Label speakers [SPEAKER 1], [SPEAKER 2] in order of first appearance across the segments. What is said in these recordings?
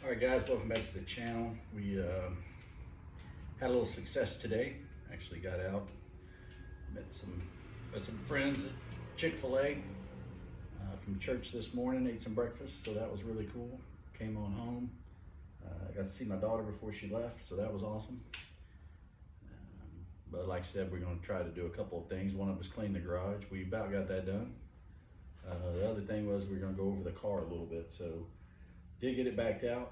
[SPEAKER 1] All right, guys, welcome back to the channel. We had a little success today. Actually got out, met some friends at Chick-fil-A from church this morning, ate some breakfast, so that was really cool. Came on home. Got to see my daughter before she left, so that was awesome. But like I said, we're going to try to do a couple of things. One of them was clean the garage. We about got that done. The other thing was we're going to go over the car a little bit. So did get it backed out.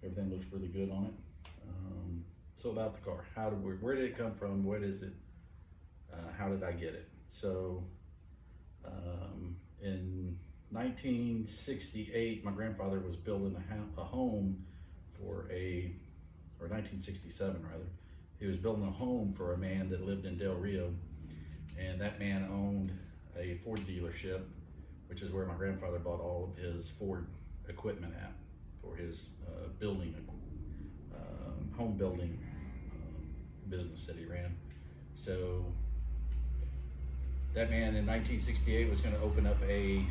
[SPEAKER 1] Everything looks really good on it. So about the car, where did it come from? What is it? How did I get it? So in 1968, my grandfather was building a home or 1967 rather. He was building a home for a man that lived in Del Rio, and that man owned a Ford dealership, which is where my grandfather bought all of his Ford equipment at for his home building business that he ran. So that man in 1968 was going to open up a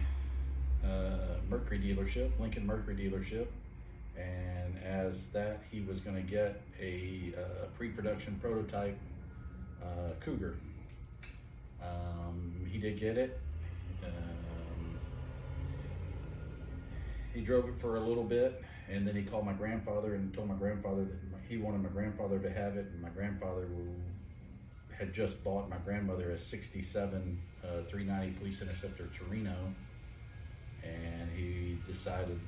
[SPEAKER 1] Mercury dealership, Lincoln Mercury dealership, and as that he was going to get a pre-production prototype Cougar. He did get it. He drove it for a little bit, and then he called my grandfather and told my grandfather that he wanted my grandfather to have it, and my grandfather had just bought my grandmother a 67 390 Police Interceptor Torino, and he decided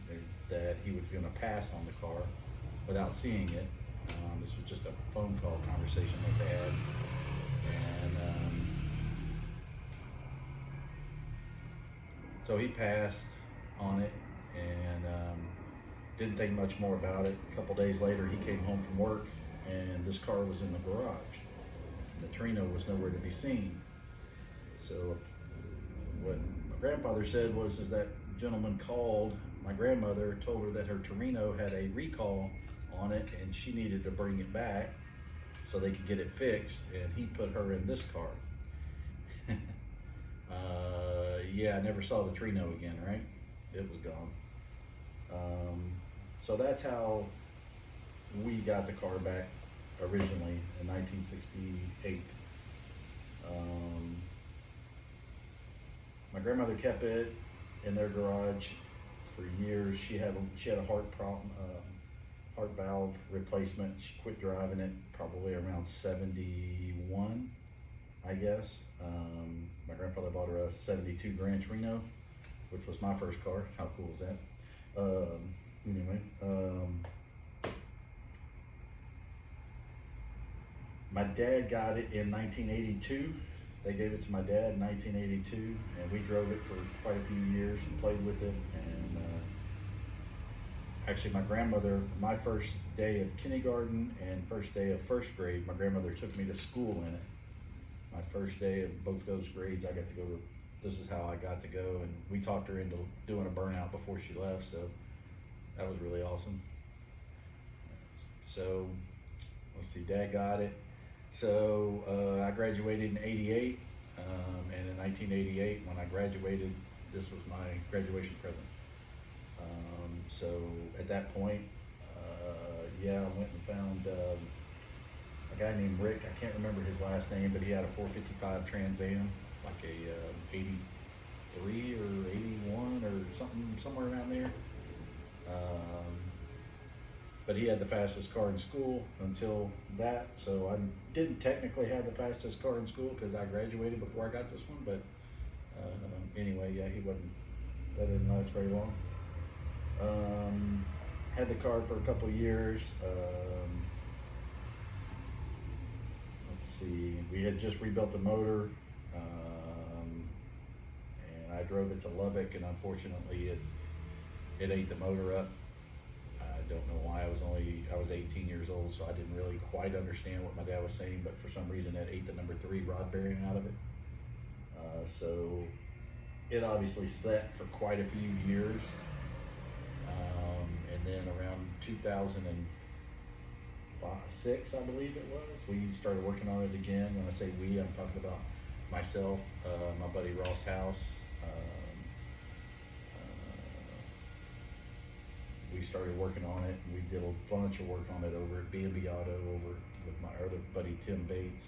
[SPEAKER 1] that he was going to pass on the car without seeing it. This was just a phone call conversation that they had, and so he passed on it and didn't think much more about it. A couple days later, he came home from work, and this car was in the garage. The Torino was nowhere to be seen. So what my grandfather said was that gentleman called my grandmother, told her that her Torino had a recall on it and she needed to bring it back so they could get it fixed, and he put her in this car. Yeah, I never saw the Torino again, right? It was gone. So that's how we got the car back originally in 1968. My grandmother kept it in their garage for years. She had a heart problem, heart valve replacement. She quit driving it probably around 71, I guess. My grandfather bought her a 72 Grand Torino, which was my first car. How cool is that? My dad got it in 1982. They gave it to my dad in 1982, and we drove it for quite a few years and played with it. And actually, my grandmother, my first day of kindergarten and first day of first grade, my grandmother took me to school in it. My first day of both those grades, I got to go to, this is how I got to go, and we talked her into doing a burnout before she left, so that was really awesome. So, let's see, Dad got it. So, I graduated in 88, and in 1988, when I graduated, this was my graduation present. So, at that point, I went and found a guy named Rick. I can't remember his last name, but he had a 455 Trans Am, like a 83 or 81 or something, somewhere around there. But he had the fastest car in school until that, so I didn't technically have the fastest car in school because I graduated before I got this one, but anyway, yeah, that didn't last very long. Had the car for a couple of years. Let's see, we had just rebuilt the motor, and I drove it to Lubbock, and unfortunately it ate the motor up. I don't know why. I was 18 years old, so I didn't really quite understand what my dad was saying, but for some reason it ate the number 3 rod bearing out of it. So it obviously sat for quite a few years. And then around 2006, I believe it was, we started working on it again. When I say we, I'm talking about myself, my buddy Ross House, we started working on it. We did a bunch of work on it over at B&B Auto over with my other buddy Tim Bates.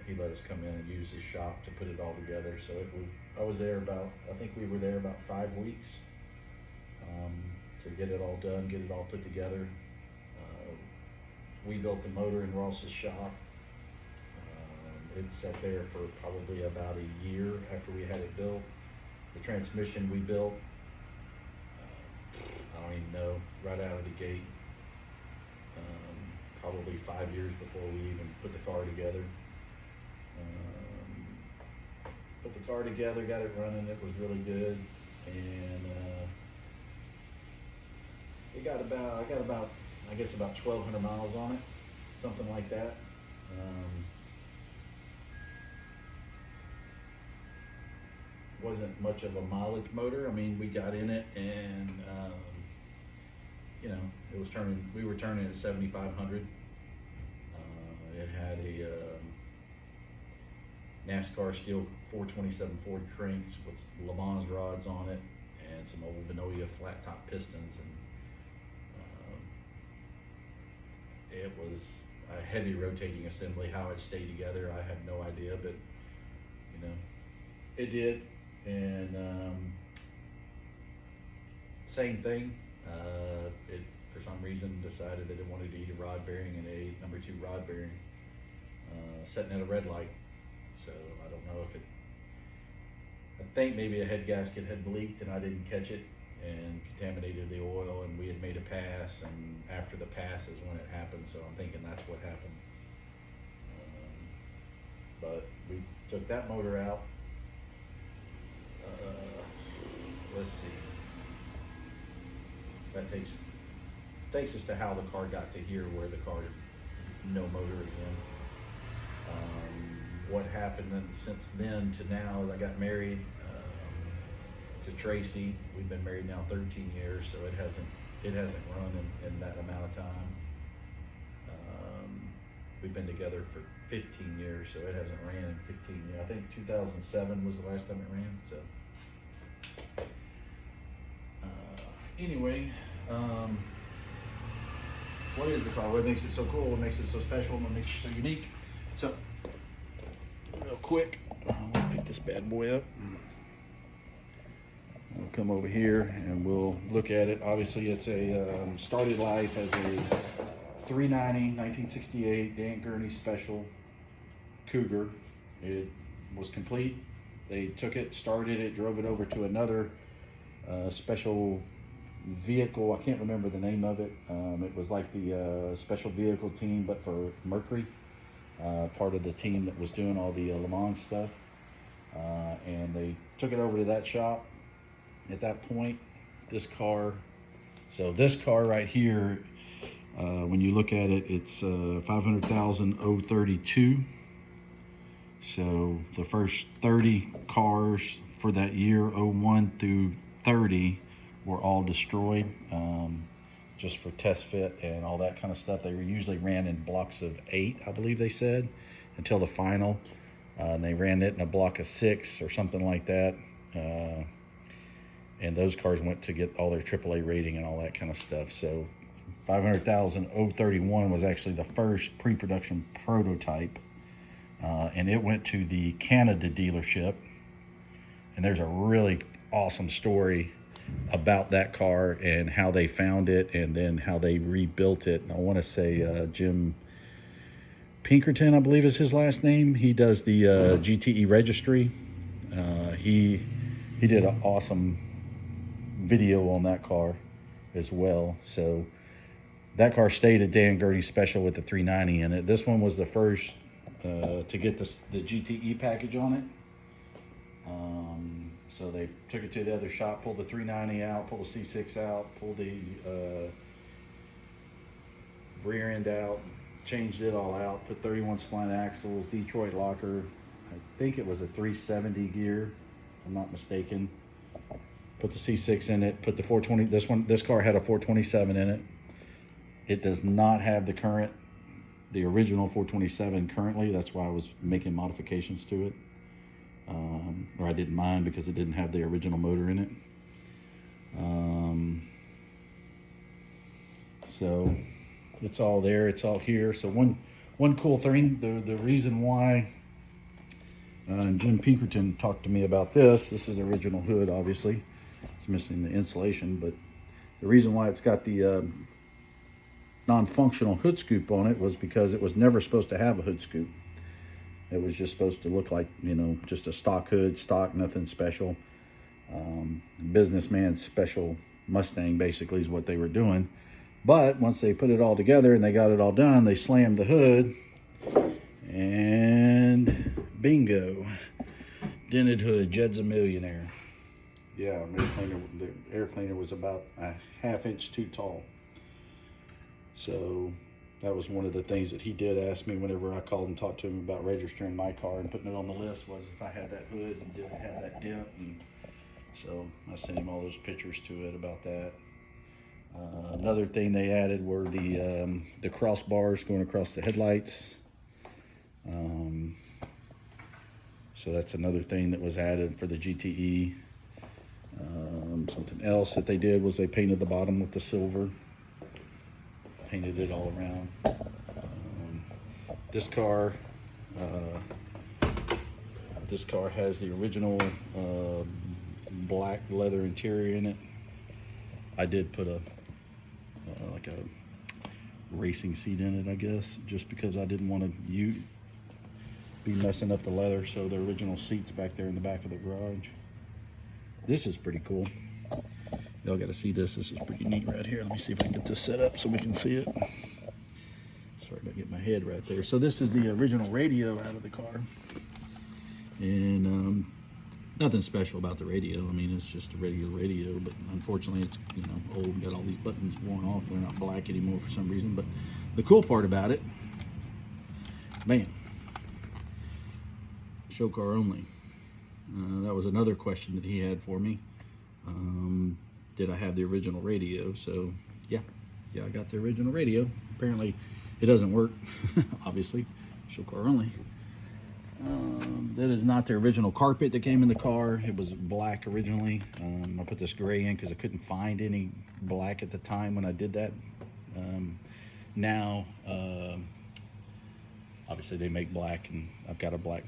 [SPEAKER 1] He let us come in and use his shop to put it all together. So I was there I think we were there about 5 weeks to get it all done, get it all put together. We built the motor in Ross's shop. It sat there for probably about a year after we had it built. The transmission we built, I don't even know, right out of the gate. Probably 5 years before we even put the car together. Put the car together, got it running, it was really good. And I got about, I guess about 1,200 miles on it, something like that. Wasn't much of a mileage motor. I mean, we got in it and, you know, we were turning at 7,500. It had a NASCAR steel 427 Ford cranks with Le Mans rods on it and some old Venoia flat top pistons. And it was a heavy rotating assembly. How it stayed together, I have no idea, but you know, it did. And same thing, it for some reason decided that it wanted to eat a rod bearing, and a number 2 rod bearing sitting at a red light. So I don't know if I think maybe a head gasket had leaked and I didn't catch it and contaminated the oil, and we had made a pass, and after the pass is when it happened. So I'm thinking that's what happened. But we took that motor out. Let's see. That takes us to how the car got to here, where the car no motor again. What happened since then to now is I got married to Tracy. We've been married now 13 years, so it hasn't run in that amount of time. We've been together for 15 years, so it hasn't ran in 15 years. I think 2007 was the last time it ran. So anyway, what is the car? What makes it so cool? What makes it so special? What makes it so unique? So real quick, I'll pick this bad boy up. We'll come over here and we'll look at it. Obviously, it's a started life as a 390 1968 Dan Gurney Special Cougar. It was complete. They took it, started it, drove it over to another special vehicle. I can't remember the name of it. It was like the special vehicle team, but for Mercury. Part of the team that was doing all the Le Mans stuff. And they took it over to that shop. At that point, this car right here, when you look at it, it's 500,000 032. So the first 30 cars for that year, 01 through 30, were all destroyed, just for test fit and all that kind of stuff. They were usually ran in blocks of 8, I believe they said, until the final. And they ran it in a block of 6 or something like that. And those cars went to get all their AAA rating and all that kind of stuff. So 500,000 031 was actually the first pre-production prototype. And it went to the Canada dealership. And there's a really awesome story about that car and how they found it and then how they rebuilt it. And I want to say Jim Pinkerton, I believe is his last name. He does the GTE registry. He did an awesome video on that car as well. So that car stayed at Dan Gurney Special with the 390 in it. This one was the first to get the GTE package on it. So they took it to the other shop, pulled the 390 out, pulled the C6 out, pulled the rear end out, changed it all out, put 31 spline axles, Detroit locker. I think it was a 370 gear, if I'm not mistaken. Put the C6 in it, put the 420, this car had a 427 in it. It does not have the original 427 currently. That's why I was making modifications to it. Or I didn't mind because it didn't have the original motor in it. So it's all there, it's all here. So one cool thing, the reason why, and Jim Pinkerton talked to me about this. This is the original hood, obviously. It's missing the insulation, but the reason why it's got the non-functional hood scoop on it was because it was never supposed to have a hood scoop. It was just supposed to look like, you know, just a stock hood, stock, nothing special. Businessman's special Mustang basically is what they were doing. But once they put it all together and they got it all done, they slammed the hood and bingo, dented hood. Jed's a millionaire. Yeah, the air cleaner was about a ½ inch too tall. So that was one of the things that he did ask me whenever I called and talked to him about registering my car and putting it on the list, was if I had that hood and didn't have that dent. And so I sent him all those pictures to it about that. Another thing they added were the crossbars going across the headlights. So that's another thing that was added for the GTE. Something else that they did was they painted the bottom with the silver. Painted it all around. This car has the original black leather interior in it. I did put like a racing seat in it, I guess, just because I didn't want to be messing up the leather. So the original seat's back there in the back of the garage. This is pretty cool. Y'all got to see this. This is pretty neat right here. Let me see if I can get this set up so we can see it. Sorry about getting my head right there. So this is the original radio out of the car. And nothing special about the radio. I mean, it's just a regular radio, but unfortunately it's, you know, old, got all these buttons worn off. They're not black anymore for some reason. But the cool part about it, man, show car only. That was another question that he had for me. Did I have the original radio? So yeah, I got the original radio. Apparently it doesn't work, obviously, show car only. That is not the original carpet that came in the car. It was black originally. I put this gray in because I couldn't find any black at the time when I did that. Now, obviously they make black, and I've got a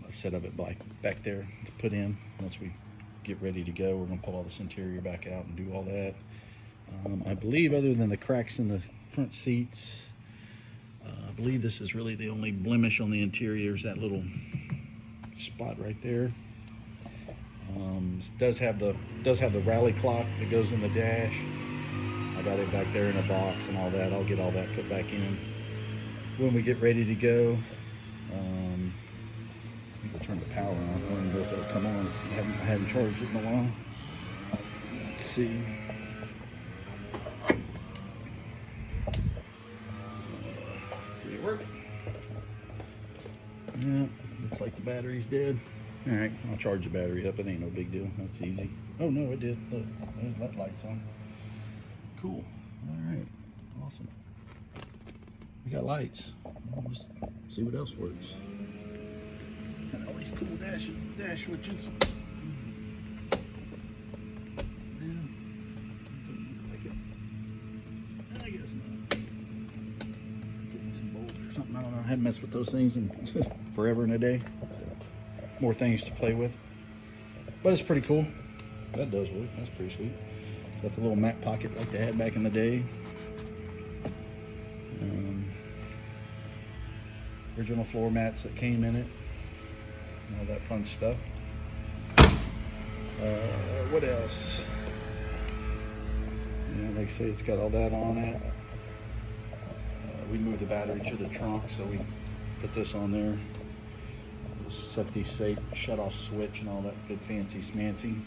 [SPEAKER 1] set of it black back there to put in. Once we get ready to go, we're going to pull all this interior back out and do all that. I believe other than the cracks in the front seats, I believe this is really the only blemish on the interior, is that little spot right there. Does have the rally clock that goes in the dash. I got it back there in a box and all that. I'll get all that put back in when we get ready to go. I think we'll turn the power on. I don't know if it'll come on. I haven't charged it in a while. Let's see. Did it work? Yeah, looks like the battery's dead. All right, I'll charge the battery up. It ain't no big deal. That's easy. Oh no, it did. Look, that light's on. Cool. All right, awesome. We got lights. Let's see what else works. Got all these cool dash switches. Yeah. Like it. I guess not. Get me some bolts or something. I don't know. I haven't messed with those things in forever and a day. So, more things to play with. But it's pretty cool. That does work. That's pretty sweet. Got the little mat pocket like they had back in the day. Original floor mats that came in it. All that fun stuff. What else? Yeah, like I say, it's got all that on it. We moved the battery to the trunk, so we put this on there. Safety safe shut-off switch and all that good fancy smancy.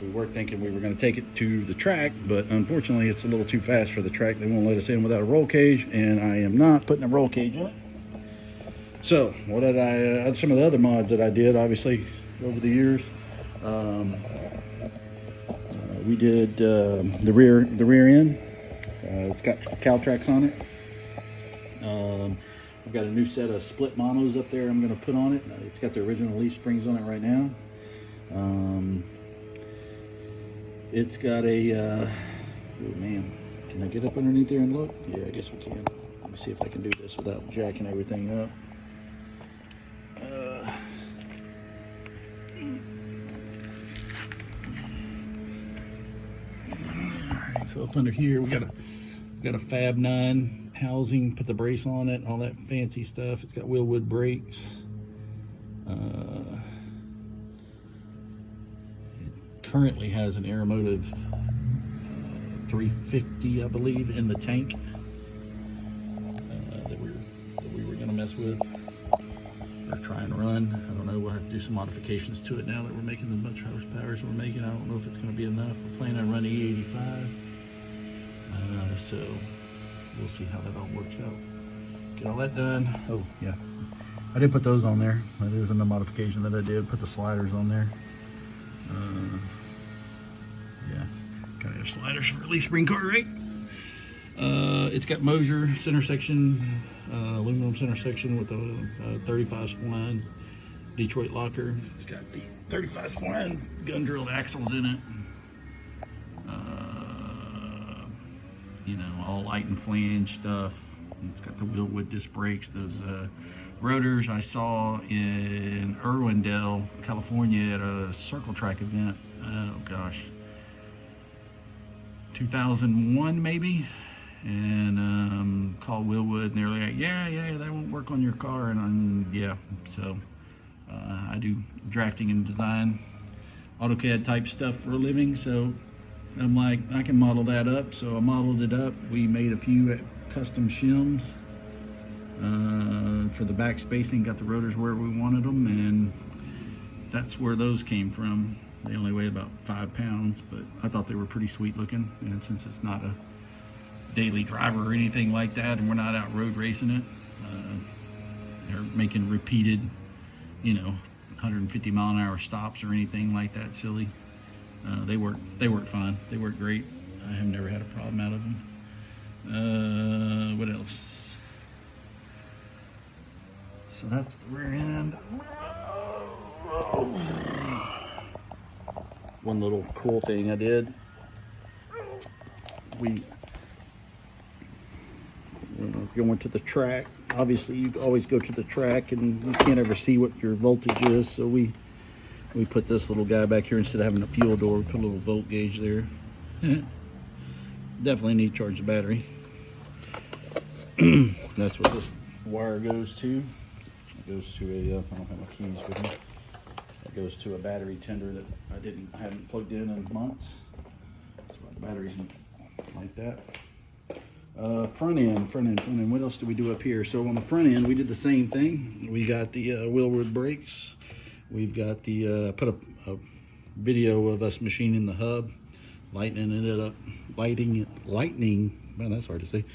[SPEAKER 1] We were thinking we were going to take it to the track, but unfortunately it's a little too fast for the track. They won't let us in without a roll cage, and I am not putting a roll cage in it. So what did some of the other mods that I did, obviously, over the years. We did the rear end. It's got cow tracks on it. I've got a new set of split monos up there I'm going to put on it. It's got the original leaf springs on it right now. It's got a, oh man, Can I get up underneath there and look? Yeah, I guess we can. Let me see if I can do this without jacking everything up. Alright, so up under here we got a Fab 9 housing, put the brace on it, all that fancy stuff. It's got Willwood brakes. It currently has an Aeromotive 350, I believe, in the tank that we were gonna mess with or try and run. I don't know. We'll have to do some modifications to it now that we're making the much horsepower as we're making. I don't know if it's going to be enough. We're planning on running E85, so we'll see how that all works out. Get all that done. Oh yeah, I did put those on there. That is in the modification that I did. Put the sliders on there. Yeah, gotta have sliders for a leaf spring car, right? It's got Moser center section, aluminum center section with a 35 spline Detroit locker. It's got the 35 spline gun drilled axles in it. You know, all light and flange stuff. It's got the Willwood disc brakes. Those rotors I saw in Irwindale, California at a circle track event. Oh gosh, 2001 maybe. And called Willwood, and they're like, yeah, that won't work on your car. And yeah, so I do drafting and design, AutoCAD type stuff for a living. So I'm like, I can model that up. So I modeled it up. We made a few custom shims for the back spacing, got the rotors where we wanted them, and that's where those came from. They only weigh about 5 pounds, but I thought they were pretty sweet looking. And since it's not a daily driver or anything like that, and we're not out road racing it, they're making repeated, you know, 150 mile an hour stops or anything like that silly. They work fine. They work great. I have never had a problem out of them. What else? So that's the rear end. One little cool thing I did, we going to the track. Obviously you always go to the track and you can't ever see what your voltage is, so we put this little guy back here instead of having a fuel door. We put a little volt gauge there. Definitely need to charge the battery. That's what this wire goes to. It goes to a I don't have my keys with me. It goes to a battery tender that I haven't plugged in months. That's why the battery's like that. Front end. What else do we do up here? So on the front end, we did the same thing. We got the Willwood brakes. We've got the put a video of us machining the hub, lightening. Well, that's hard to say.